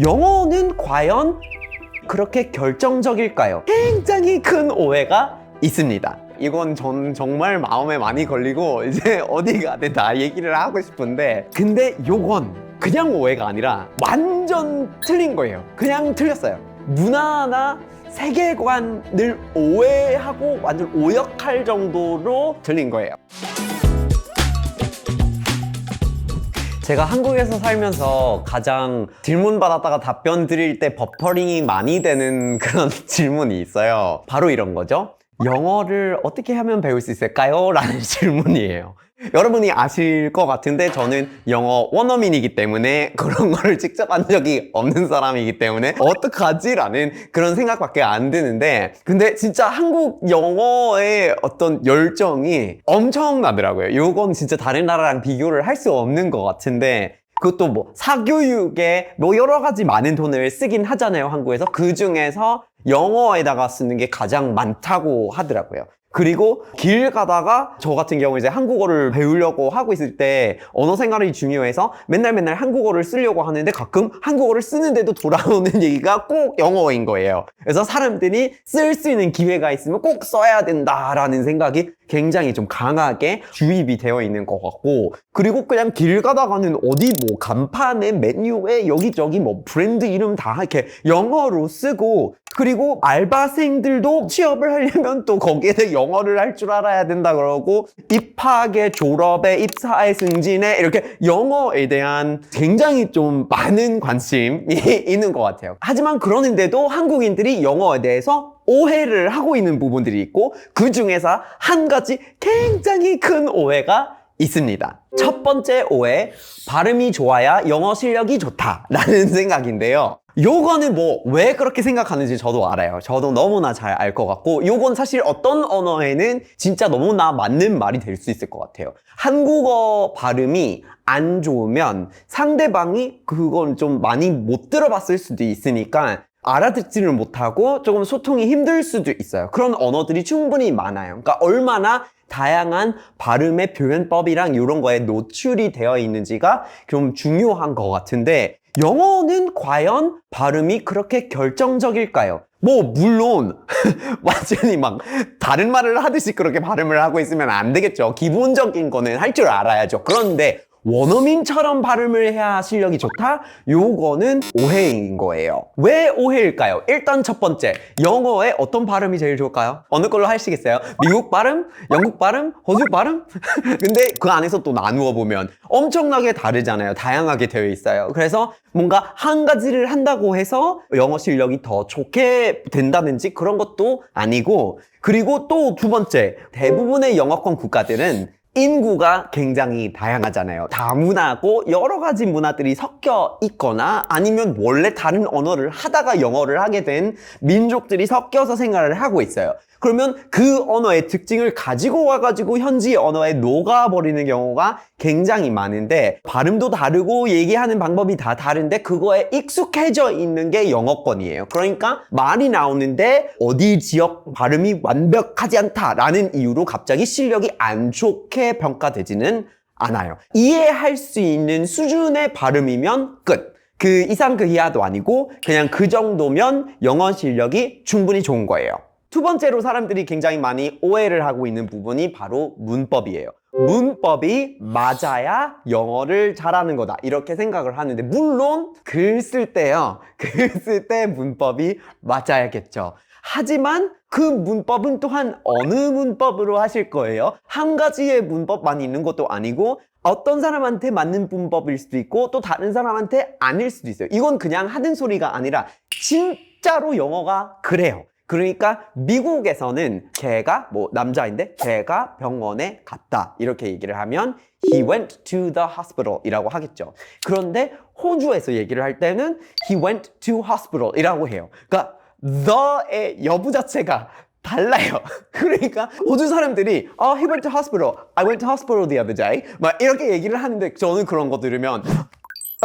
영어는 과연 그렇게 결정적일까요? 굉장히 큰 오해가 있습니다. 이건 전 정말 마음에 많이 걸리고 이제 어디 가든 다 얘기를 하고 싶은데, 근데 요건 그냥 오해가 아니라 완전 틀린 거예요. 그냥 틀렸어요. 문화나 세계관을 오해하고 완전 오역할 정도로 틀린 거예요. 제가 한국에서 살면서 가장 질문 받았다가 답변 드릴 때 버퍼링이 많이 되는 그런 질문이 있어요. 바로 이런 거죠. 영어를 어떻게 하면 배울 수 있을까요? 라는 질문이에요. 여러분이 아실 것 같은데 저는 영어 원어민이기 때문에 그런 거를 직접 한 적이 없는 사람이기 때문에 어떡하지? 라는 그런 생각밖에 안 드는데, 근데 진짜 한국 영어의 어떤 열정이 엄청나더라고요. 이건 진짜 다른 나라랑 비교를 할 수 없는 것 같은데, 그것도 뭐 사교육에 뭐 여러 가지 많은 돈을 쓰긴 하잖아요, 한국에서. 그 중에서 영어에다가 쓰는 게 가장 많다고 하더라고요. 그리고 길 가다가 저 같은 경우 이제 한국어를 배우려고 하고 있을 때 언어 생활이 중요해서 맨날 한국어를 쓰려고 하는데 가끔 한국어를 쓰는데도 돌아오는 얘기가 꼭 영어인 거예요. 그래서 사람들이 쓸 수 있는 기회가 있으면 꼭 써야 된다라는 생각이 굉장히 좀 강하게 주입이 되어 있는 것 같고, 그리고 그냥 길 가다가는 어디 뭐 간판에 메뉴에 여기저기 뭐 브랜드 이름 다 이렇게 영어로 쓰고, 그리고 알바생들도 취업을 하려면 또 거기에 대해 영어를 할 줄 알아야 된다 그러고, 입학에 졸업에 입사에 승진에 이렇게 영어에 대한 굉장히 좀 많은 관심이 있는 것 같아요. 하지만 그러는데도 한국인들이 영어에 대해서 오해를 하고 있는 부분들이 있고, 그 중에서 한 가지 굉장히 큰 오해가 있습니다. 첫 번째 오해, 발음이 좋아야 영어 실력이 좋다라는 생각인데요. 요거는 뭐 왜 그렇게 생각하는지 저도 알아요. 저도 너무나 잘 알 것 같고, 요건 사실 어떤 언어에는 진짜 너무나 맞는 말이 될 수 있을 것 같아요. 한국어 발음이 안 좋으면 상대방이 그건 좀 많이 못 들어봤을 수도 있으니까 알아듣지를 못하고 조금 소통이 힘들 수도 있어요. 그런 언어들이 충분히 많아요. 그러니까 얼마나 다양한 발음의 표현법이랑 이런 거에 노출이 되어 있는지가 좀 중요한 것 같은데, 영어는 과연 발음이 그렇게 결정적일까요? 뭐 물론 완전히 막 다른 말을 하듯이 그렇게 발음을 하고 있으면 안 되겠죠. 기본적인 거는 할 줄 알아야죠. 그런데 원어민처럼 발음을 해야 실력이 좋다? 요거는 오해인 거예요. 왜 오해일까요? 일단 첫 번째, 영어의 어떤 발음이 제일 좋을까요? 어느 걸로 하시겠어요? 미국 발음? 영국 발음? 호주 발음? 근데 그 안에서 또 나누어 보면 엄청나게 다르잖아요. 다양하게 되어 있어요. 그래서 뭔가 한 가지를 한다고 해서 영어 실력이 더 좋게 된다든지 그런 것도 아니고, 그리고 또 두 번째, 대부분의 영어권 국가들은 인구가 굉장히 다양하잖아요. 다문화고 여러 가지 문화들이 섞여 있거나 아니면 원래 다른 언어를 하다가 영어를 하게 된 민족들이 섞여서 생활을 하고 있어요. 그러면 그 언어의 특징을 가지고 와가지고 현지 언어에 녹아버리는 경우가 굉장히 많은데, 발음도 다르고 얘기하는 방법이 다 다른데 그거에 익숙해져 있는 게 영어권이에요. 그러니까 말이 나오는데 어디 지역 발음이 완벽하지 않다라는 이유로 갑자기 실력이 안 좋게 평가되지는 않아요. 이해할 수 있는 수준의 발음이면 끝. 그 이상 그 이하도 아니고 그냥 그 정도면 영어 실력이 충분히 좋은 거예요. 두 번째로 사람들이 굉장히 많이 오해를 하고 있는 부분이 바로 문법이에요. 문법이 맞아야 영어를 잘하는 거다 이렇게 생각을 하는데, 물론 글 쓸 때요, 글 쓸 때 문법이 맞아야겠죠. 하지만 그 문법은 또한 어느 문법으로 하실 거예요? 한 가지의 문법만 있는 것도 아니고 어떤 사람한테 맞는 문법일 수도 있고 또 다른 사람한테 아닐 수도 있어요. 이건 그냥 하는 소리가 아니라 진짜로 영어가 그래요. 그러니까 미국에서는 걔가 뭐 남자인데 걔가 병원에 갔다 이렇게 얘기를 하면 he went to the hospital 이라고 하겠죠. 그런데 호주에서 얘기를 할 때는 he went to hospital 이라고 해요. 그러니까 the의 여부 자체가 달라요. 그러니까 호주 사람들이 he went to hospital, I went to hospital the other day 막 이렇게 얘기를 하는데, 저는 그런 거 들으면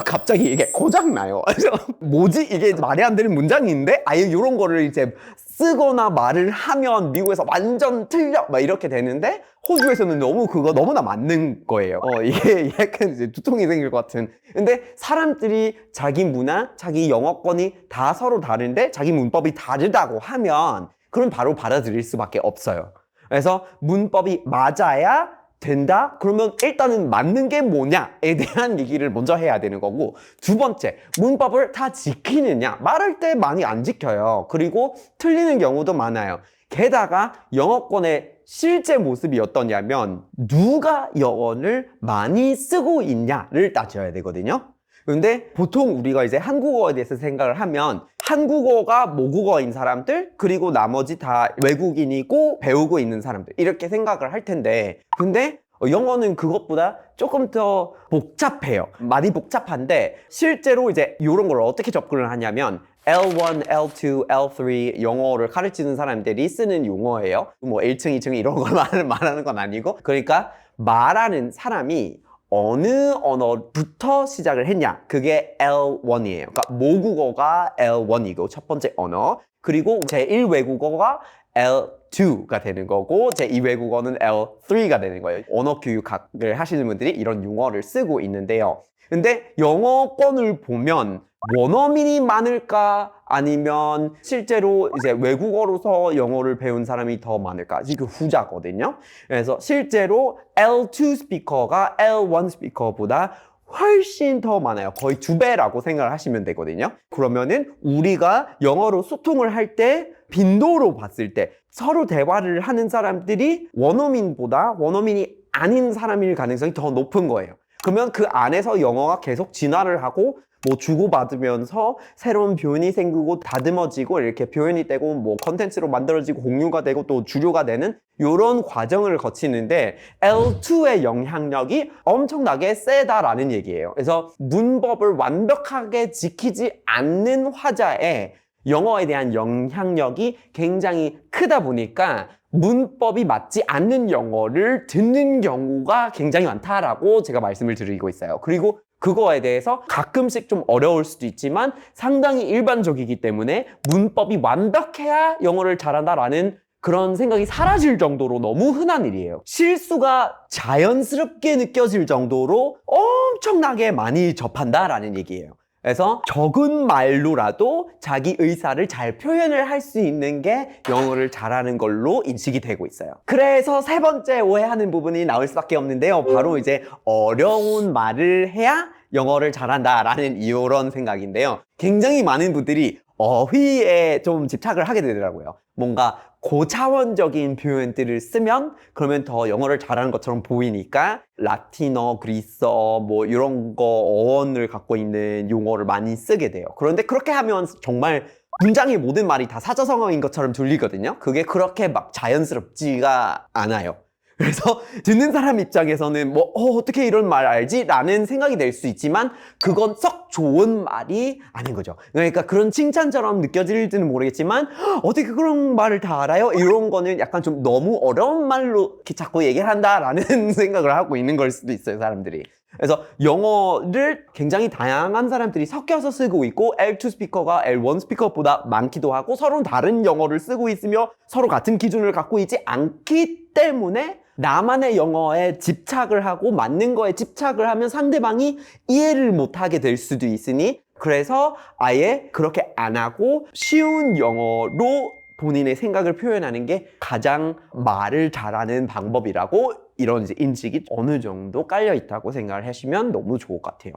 갑자기 이게 고장나요. 그래서 뭐지? 이게 말이 안 되는 문장인데? 아예 이런 거를 이제 쓰거나 말을 하면 미국에서 완전 틀려! 막 이렇게 되는데 호주에서는 너무 그거 너무나 맞는 거예요. 이게 약간 이제 두통이 생길 것 같은. 근데 사람들이 자기 문화, 자기 영어권이 다 서로 다른데 자기 문법이 다르다고 하면 그럼 바로 받아들일 수밖에 없어요. 그래서 문법이 맞아야 된다? 그러면 일단은 맞는 게 뭐냐에 대한 얘기를 먼저 해야 되는 거고, 두 번째, 문법을 다 지키느냐? 말할 때 많이 안 지켜요. 그리고 틀리는 경우도 많아요. 게다가 영어권의 실제 모습이 어떠냐면 누가 영어를 많이 쓰고 있냐를 따져야 되거든요. 근데 보통 우리가 이제 한국어에 대해서 생각을 하면 한국어가 모국어인 사람들, 그리고 나머지 다 외국인이고 배우고 있는 사람들, 이렇게 생각을 할 텐데, 근데 영어는 그것보다 조금 더 복잡해요. 많이 복잡한데 실제로 이제 이런 걸 어떻게 접근을 하냐면 L1, L2, L3 영어를 가르치는 사람들이 쓰는 용어예요. 뭐 1층, 2층 이런 걸 말하는 건 아니고, 그러니까 말하는 사람이 어느 언어부터 시작을 했냐, 그게 L1이에요. 그러니까 모국어가 L1이고 첫 번째 언어, 그리고 제1외국어가 L2가 되는 거고 제2외국어는 L3가 되는 거예요. 언어 교육학을 하시는 분들이 이런 용어를 쓰고 있는데요. 근데 영어권을 보면 원어민이 많을까? 아니면 실제로 이제 외국어로서 영어를 배운 사람이 더 많을까? 지금 후자거든요. 그래서 실제로 L2 스피커가 L1 스피커보다 훨씬 더 많아요. 거의 2배라고 생각을 하시면 되거든요. 그러면은 우리가 영어로 소통을 할 때 빈도로 봤을 때 서로 대화를 하는 사람들이 원어민이 아닌 사람일 가능성이 더 높은 거예요. 그러면 그 안에서 영어가 계속 진화를 하고 뭐 주고받으면서 새로운 표현이 생기고 다듬어지고 이렇게 표현이 되고 뭐 컨텐츠로 만들어지고 공유가 되고 또 주류가 되는 이런 과정을 거치는데 L2의 영향력이 엄청나게 세다라는 얘기예요. 그래서 문법을 완벽하게 지키지 않는 화자의 영어에 대한 영향력이 굉장히 크다 보니까 문법이 맞지 않는 영어를 듣는 경우가 굉장히 많다라고 제가 말씀을 드리고 있어요. 그리고 그거에 대해서 가끔씩 좀 어려울 수도 있지만 상당히 일반적이기 때문에 문법이 완벽해야 영어를 잘한다라는 그런 생각이 사라질 정도로 너무 흔한 일이에요. 실수가 자연스럽게 느껴질 정도로 엄청나게 많이 접한다라는 얘기예요. 그래서 적은 말로라도 자기 의사를 잘 표현을 할 수 있는 게 영어를 잘하는 걸로 인식이 되고 있어요. 그래서 세 번째 오해하는 부분이 나올 수밖에 없는데요. 바로 이제 어려운 말을 해야 영어를 잘한다라는 이런 생각인데요. 굉장히 많은 분들이 어휘에 좀 집착을 하게 되더라고요. 뭔가 고차원적인 표현들을 쓰면 그러면 더 영어를 잘하는 것처럼 보이니까 라틴어, 그리스어 뭐 이런 거 어원을 갖고 있는 용어를 많이 쓰게 돼요. 그런데 그렇게 하면 정말 문장의 모든 말이 다 사자성어인 것처럼 들리거든요. 그게 그렇게 막 자연스럽지가 않아요. 그래서 듣는 사람 입장에서는 뭐 어떻게 이런 말 알지? 라는 생각이 될 수 있지만 그건 썩 좋은 말이 아닌 거죠. 그러니까 그런 칭찬처럼 느껴질지는 모르겠지만 어떻게 그런 말을 다 알아요? 이런 거는 약간 좀 너무 어려운 말로 이렇게 자꾸 얘기를 한다라는 생각을 하고 있는 걸 수도 있어요, 사람들이. 그래서 영어를 굉장히 다양한 사람들이 섞여서 쓰고 있고 L2 스피커가 L1 스피커보다 많기도 하고 서로 다른 영어를 쓰고 있으며 서로 같은 기준을 갖고 있지 않기 때문에 나만의 영어에 집착을 하고 맞는 거에 집착을 하면 상대방이 이해를 못하게 될 수도 있으니 그래서 아예 그렇게 안 하고 쉬운 영어로 본인의 생각을 표현하는 게 가장 말을 잘하는 방법이라고 이런 이제 인식이 어느 정도 깔려 있다고 생각을 하시면 너무 좋을 것 같아요.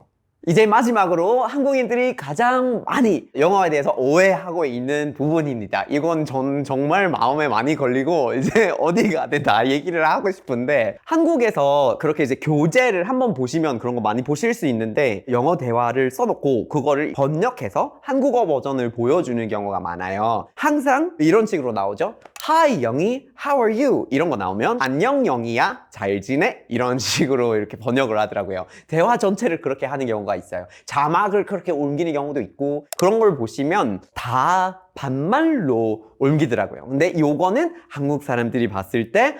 이제 마지막으로 한국인들이 가장 많이 영어에 대해서 오해하고 있는 부분입니다. 이건 전 정말 마음에 많이 걸리고 이제 어디 가든 다 얘기를 하고 싶은데 한국에서 그렇게 이제 교재를 한번 보시면 그런 거 많이 보실 수 있는데 영어 대화를 써놓고 그거를 번역해서 한국어 버전을 보여주는 경우가 많아요. 항상 이런 식으로 나오죠. Hi 영희, how are you? 이런 거 나오면 안녕 영희야, 잘 지내? 이런 식으로 이렇게 번역을 하더라고요. 대화 전체를 그렇게 하는 경우가 있어요. 자막을 그렇게 옮기는 경우도 있고 그런 걸 보시면 다 반말로 옮기더라고요. 근데 요거는 한국 사람들이 봤을 때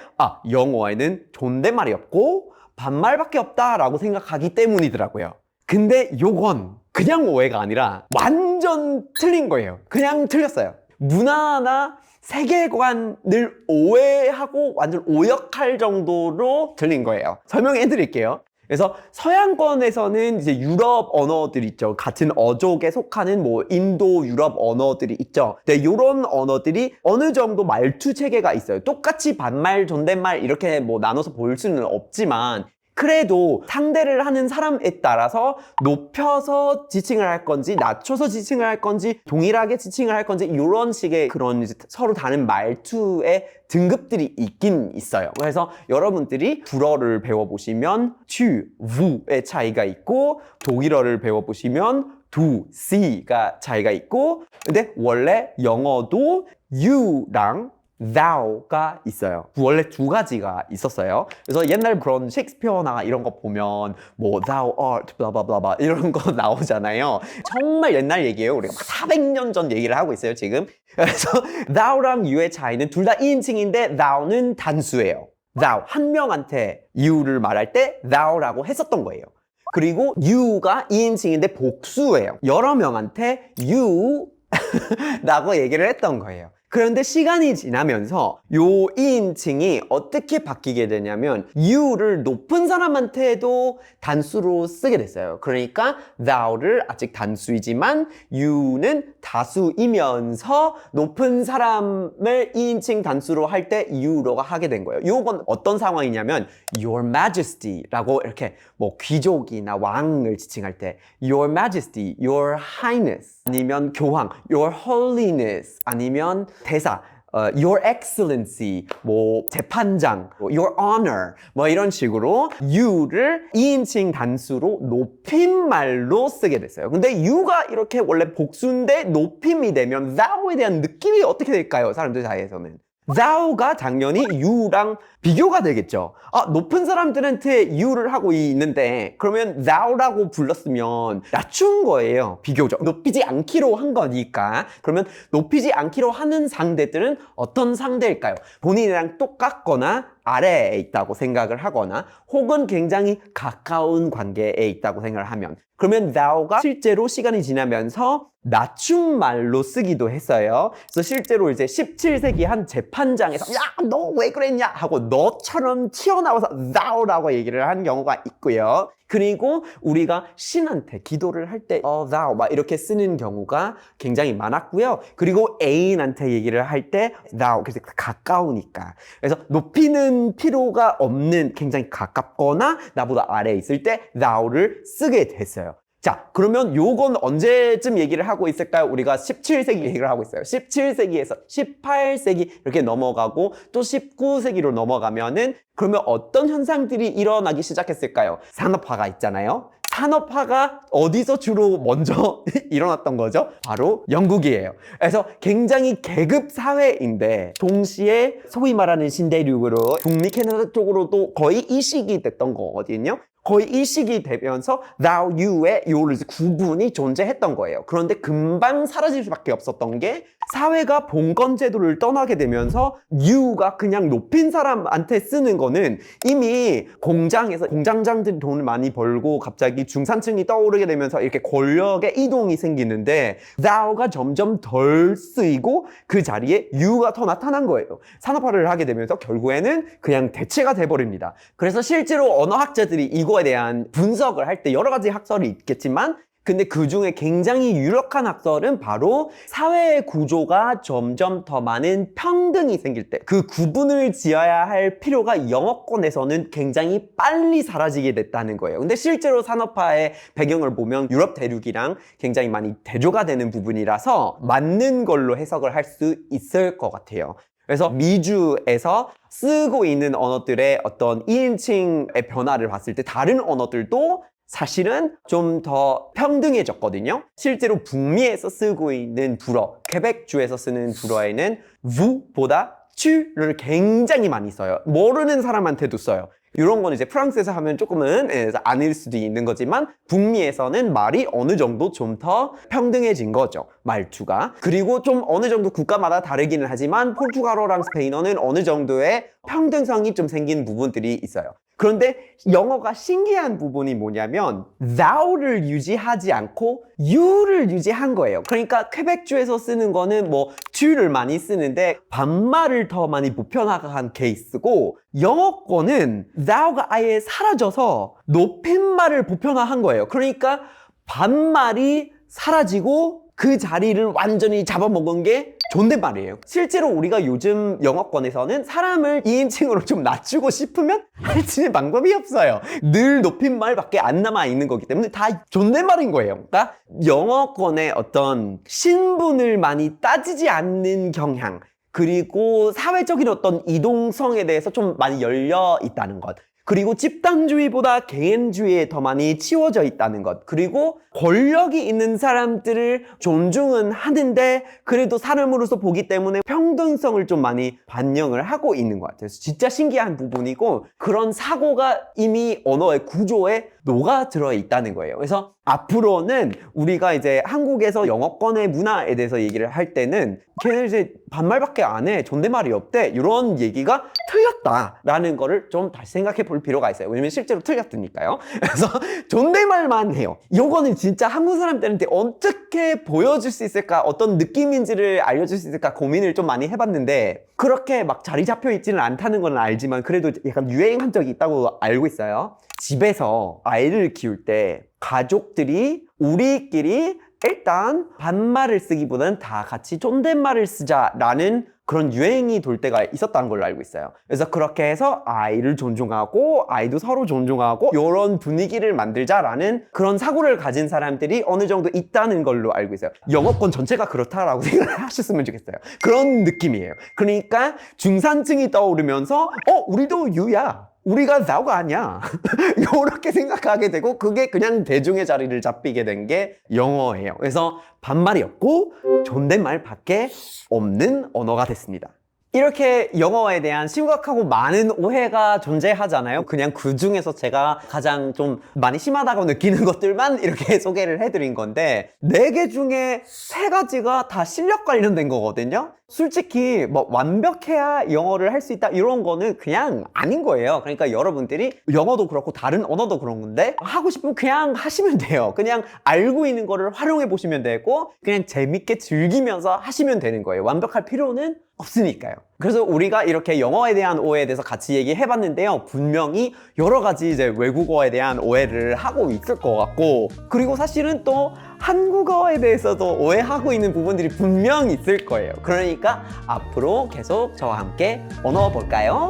영어에는 존댓말이 없고 반말밖에 없다라고 생각하기 때문이더라고요. 근데 요건 그냥 오해가 아니라 완전 틀린 거예요. 그냥 틀렸어요. 문화나 세계관을 오해하고 완전 오역할 정도로 틀린 거예요. 설명해 드릴게요. 그래서 서양권에서는 이제 유럽 언어들 있죠. 같은 어족에 속하는 뭐 인도, 유럽 언어들이 있죠. 근데 이런 언어들이 어느 정도 말투 체계가 있어요. 똑같이 반말, 존댓말 이렇게 뭐 나눠서 볼 수는 없지만 그래도 상대를 하는 사람에 따라서 높여서 지칭을 할 건지 낮춰서 지칭을 할 건지 동일하게 지칭을 할 건지 이런 식의 그런 이제 서로 다른 말투의 등급들이 있긴 있어요. 그래서 여러분들이 불어를 배워보시면 튜, 부의 차이가 있고 독일어를 배워보시면 두, 시가 차이가 있고 근데 원래 영어도 you랑 thou가 있어요. 원래 두 가지가 있었어요. 그래서 옛날 그런 셰익스피어나 이런 거 보면 뭐 thou art 블라블라블라 이런 거 나오잖아요. 정말 옛날 얘기예요. 우리가 막 400년 전 얘기를 하고 있어요, 지금. 그래서 thou랑 you의 차이는 둘 다 2인칭인데 thou는 단수예요. thou, 한 명한테 you를 말할 때 thou라고 했었던 거예요. 그리고 you가 2인칭인데 복수예요. 여러 명한테 you 라고 얘기를 했던 거예요. 그런데 시간이 지나면서 요 2인칭이 어떻게 바뀌게 되냐면 you를 높은 사람한테도 단수로 쓰게 됐어요. 그러니까 thou를 아직 단수이지만 you는 다수이면서 높은 사람을 2인칭 단수로 할 때 you로 하게 된 거예요. 요건 어떤 상황이냐면 your majesty라고 이렇게 뭐 귀족이나 왕을 지칭할 때 your majesty, your highness 아니면 교황, your holiness 아니면 대사, your excellency, 뭐 재판장, your honor 뭐 이런 식으로 you를 2인칭 단수로 높임말로 쓰게 됐어요. 근데 you가 이렇게 원래 복수인데 높임이 되면 thou에 대한 느낌이 어떻게 될까요? 사람들 사이에서는 thou가 당연히 you랑 비교가 되겠죠. 높은 사람들한테 you를 하고 있는데 그러면 thou라고 불렀으면 낮춘 거예요. 비교적 높이지 않기로 한 거니까. 그러면 높이지 않기로 하는 상대들은 어떤 상대일까요? 본인이랑 똑같거나 아래에 있다고 생각을 하거나 혹은 굉장히 가까운 관계에 있다고 생각을 하면 그러면 thou가 실제로 시간이 지나면서 낮춤말로 쓰기도 했어요. 그래서 실제로 이제 17세기 한 재판장에서 야, 너 왜 그랬냐 하고 너처럼 튀어나와서 thou라고 얘기를 한 경우가 있고요. 그리고 우리가 신한테 기도를 할 때 thou 막 이렇게 쓰는 경우가 굉장히 많았고요. 그리고 애인한테 얘기를 할 때 thou 그래서 가까우니까 그래서 높이는 필요가 없는 굉장히 가깝거나 나보다 아래에 있을 때 thou를 쓰게 됐어요. 자, 그러면 요건 언제쯤 얘기를 하고 있을까요? 우리가 17세기 얘기를 하고 있어요. 17세기에서 18세기 이렇게 넘어가고 또 19세기로 넘어가면은 그러면 어떤 현상들이 일어나기 시작했을까요? 산업화가 있잖아요. 산업화가 어디서 주로 먼저 일어났던 거죠? 바로 영국이에요. 그래서 굉장히 계급 사회인데 동시에 소위 말하는 신대륙으로 북미 캐나다 쪽으로도 거의 이식이 됐던 거거든요. 거의 이식이 되면서 thou, you의 요를 구분이 존재했던 거예요. 그런데 금방 사라질 수밖에 없었던 게 사회가 봉건 제도를 떠나게 되면서 you가 그냥 높인 사람한테 쓰는 거는 이미 공장에서 공장장들이 돈을 많이 벌고 갑자기 중산층이 떠오르게 되면서 이렇게 권력의 이동이 생기는데 thou가 점점 덜 쓰이고 그 자리에 you가 더 나타난 거예요. 산업화를 하게 되면서 결국에는 그냥 대체가 돼버립니다. 그래서 실제로 언어학자들이 이거에 대한 분석을 할 때 여러 가지 학설이 있겠지만 근데 그 중에 굉장히 유력한 학설은 바로 사회의 구조가 점점 더 많은 평등이 생길 때 그 구분을 지어야 할 필요가 영어권에서는 굉장히 빨리 사라지게 됐다는 거예요. 근데 실제로 산업화의 배경을 보면 유럽 대륙이랑 굉장히 많이 대조가 되는 부분이라서 맞는 걸로 해석을 할 수 있을 것 같아요. 그래서 미주에서 쓰고 있는 언어들의 어떤 2인칭의 변화를 봤을 때 다른 언어들도 사실은 좀 더 평등해졌거든요. 실제로 북미에서 쓰고 있는 불어, 퀘벡주에서 쓰는 불어에는 vu보다 tu를 굉장히 많이 써요. 모르는 사람한테도 써요. 이런 건 이제 프랑스에서 하면 조금은 아닐 수도 있는 거지만 북미에서는 말이 어느 정도 좀 더 평등해진 거죠. 말투가. 그리고 좀 어느 정도 국가마다 다르기는 하지만 포르투갈어랑 스페인어는 어느 정도의 평등성이 좀 생긴 부분들이 있어요. 그런데 영어가 신기한 부분이 뭐냐면 thou를 유지하지 않고 you를 유지한 거예요. 그러니까 퀘벡주에서 쓰는 거는 뭐 to를 많이 쓰는데 반말을 더 많이 보편화한 케이스고, 영어권은 thou가 아예 사라져서 높임말을 보편화한 거예요. 그러니까 반말이 사라지고 그 자리를 완전히 잡아먹은 게 존댓말이에요. 실제로 우리가 요즘 영어권에서는 사람을 2인칭으로 좀 낮추고 싶으면 할 수 있는 방법이 없어요. 늘 높임말밖에 안 남아있는 거기 때문에 다 존댓말인 거예요. 그러니까 영어권의 어떤 신분을 많이 따지지 않는 경향, 그리고 사회적인 어떤 이동성에 대해서 좀 많이 열려 있다는 것, 그리고 집단주의보다 개인주의에 더 많이 치워져 있다는 것, 그리고 권력이 있는 사람들을 존중은 하는데 그래도 사람으로서 보기 때문에 평등성을 좀 많이 반영을 하고 있는 것 같아요. 진짜 신기한 부분이고, 그런 사고가 이미 언어의 구조에 녹아들어 있다는 거예요. 그래서 앞으로는 우리가 이제 한국에서 영어권의 문화에 대해서 얘기를 할 때는 걔는 이제 반말밖에 안 해, 존댓말이 없대, 이런 얘기가 틀렸다라는 거를 좀 다시 생각해 볼 필요가 있어요. 왜냐면 실제로 틀렸으니까요. 그래서 존댓말만 해요. 요거는 진짜 한국 사람들한테 어떻게 보여줄 수 있을까, 어떤 느낌인지를 알려줄 수 있을까 고민을 좀 많이 해봤는데, 그렇게 막 자리 잡혀 있지는 않다는 건 알지만 그래도 약간 유행한 적이 있다고 알고 있어요. 집에서 아이를 키울 때 가족들이 우리끼리 일단 반말을 쓰기보다는 다 같이 존댓말을 쓰자라는 그런 유행이 돌 때가 있었다는 걸로 알고 있어요. 그래서 그렇게 해서 아이를 존중하고 아이도 서로 존중하고 이런 분위기를 만들자라는 그런 사고를 가진 사람들이 어느 정도 있다는 걸로 알고 있어요. 영어권 전체가 그렇다라고 생각을 하셨으면 좋겠어요. 그런 느낌이에요. 그러니까 중산층이 떠오르면서 우리도 유야, 우리가 thou가 아니야 이렇게 생각하게 되고, 그게 그냥 대중의 자리를 잡히게 된 게 영어예요. 그래서 반말이 없고 존댓말밖에 없는 언어가 됐습니다. 이렇게 영어에 대한 심각하고 많은 오해가 존재하잖아요. 그냥 그 중에서 제가 가장 좀 많이 심하다고 느끼는 것들만 이렇게 소개를 해드린 건데, 4개 중에 3가지가 다 실력 관련된 거거든요. 솔직히 뭐 완벽해야 영어를 할 수 있다 이런 거는 그냥 아닌 거예요. 그러니까 여러분들이 영어도 그렇고 다른 언어도 그런 건데 하고 싶으면 그냥 하시면 돼요. 그냥 알고 있는 거를 활용해 보시면 되고 그냥 재밌게 즐기면서 하시면 되는 거예요. 완벽할 필요는 없으니까요. 그래서 우리가 이렇게 영어에 대한 오해에 대해서 같이 얘기해 봤는데요. 분명히 여러 가지 이제 외국어에 대한 오해를 하고 있을 것 같고, 그리고 사실은 또 한국어에 대해서도 오해하고 있는 부분들이 분명 있을 거예요. 그러니까 앞으로 계속 저와 함께 언어 볼까요?